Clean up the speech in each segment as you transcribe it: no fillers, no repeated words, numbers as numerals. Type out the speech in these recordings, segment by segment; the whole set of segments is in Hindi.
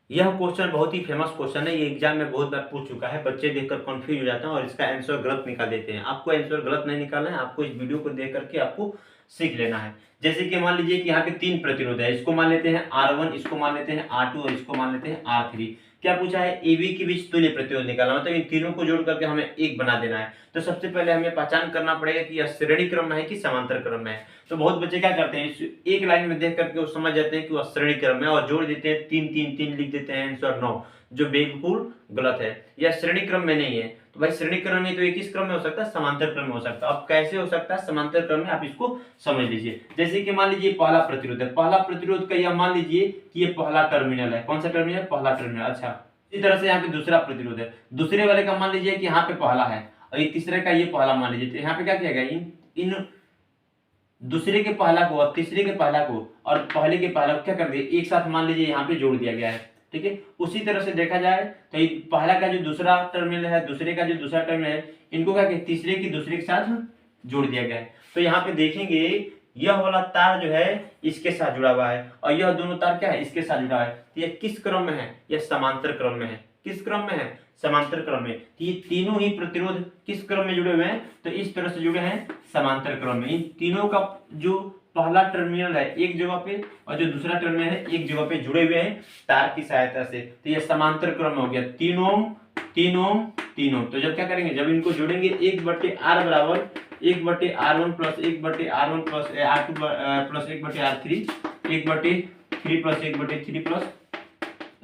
यह क्वेश्चन बहुत ही फेमस क्वेश्चन है, ये एग्जाम में बहुत बार पूछ चुका है, बच्चे देखकर कंफ्यूज हो जाते हैं और इसका आंसर गलत निकाल देते हैं। आपको आंसर गलत नहीं निकालना है, आपको इस वीडियो को देख करके आपको सीख लेना है। जैसे कि मान लीजिए कि यहाँ पे 3 प्रतिरोध है, इसको मान लेते हैं R1, इसको मान लेते हैं R2 और इसको मान लेते हैं R3। क्या पूछा है? AB के बीच तुल्य प्रतिरोध निकालना, मतलब इन तीनों को जोड़ करके हमें एक बना देना है। तो सबसे पहले हमें पहचान करना पड़ेगा कि यह श्रेणी क्रम में है कि समांतर क्रम में है। तो बहुत बच्चे क्या करते हैं, इस एक लाइन में देख करके वो समझ जाते हैं कि वह श्रेणी क्रम में और जोड़ देते हैं 3 3 3 लिख देते हैं आंसर 9, जो बिल्कुल गलत है। यह श्रेणी क्रम में नहीं है। तो भाई श्रेणी क्रम में तो ये किस क्रम में हो सकता है? समांतर क्रम में हो सकता है। अब कैसे हो सकता है समांतर क्रम में, आप इसको समझ लीजिए। जैसे कि मान लीजिए पहला प्रतिरोध है, पहला प्रतिरोध का यह मान लीजिए कि ये पहला टर्मिनल है। कौन सा टर्मिनल? पहला टर्मिनल। अच्छा, इसी तरह से यहाँ पे दूसरा प्रतिरोध है, दूसरे वाले का मान लीजिए कि यहाँ पे पहला है और ये तीसरे का ये पहला मान लीजिए। तो यहाँ पे क्या किया गया, इन दूसरे के पहला को और तीसरे के पहला को और पहले के पहला को क्या कर दिया, एक साथ मान लीजिए यहाँ पे जोड़ दिया गया है। ठीक है, उसी तरह से देखा जाए तो पहला का जो दूसरा टर्मिनल है, दूसरे का जो दूसरा टर्मिनल है, इनको क्या कहते, तीसरे की दूसरे के साथ जोड़ दिया गया है। तो यहाँ पे देखेंगे यह वाला तार जो है इसके साथ जुड़ा हुआ है और यह दोनों तार क्या है, इसके साथ जुड़ा है। तो यह किस क्रम में है? यह समांतर क्रम में है। किस क्रम में है? समांतर क्रम में। तो ये तीनों ही प्रतिरोध किस क्रम में जुड़े हुए हैं? तो इस तरह से जुड़े हैं समांतर क्रम में। इन तीनों का जो पहला टर्मिनल है एक जगह पे और जो दूसरा टर्मिनल है एक जगह पे जुड़े हुए हैं तार की सहायता से। तो ये समांतर क्रम में हो गया, 3 ओम 3 ओम 3 ओम। तो जब क्या करेंगे, जब इनको जोड़ेंगे 1/R बराबर 1/R1 plus 1/R1 plus R2 plus 1/R3, 1/3 plus 1/3 plus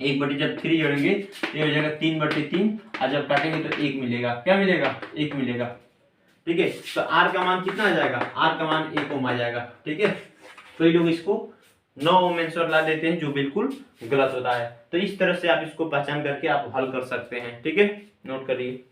1/, जब 3 जोड़ेंगे तो ये हो जाएगा 3/3 और जब काटेंगे तो 1 मिलेगा। क्या मिलेगा? 1 मिलेगा। ठीक है, तो R का मान कितना आ जाएगा? R का मान 1 ओम आ जाएगा। ठीक है, तो ये लोग इसको 9 ओम आंसर ला देते हैं, जो बिल्कुल गलत होता है। तो इस तरह से आप इसको पहचान करके आप हल कर सकते हैं। ठीक है, नोट करिए।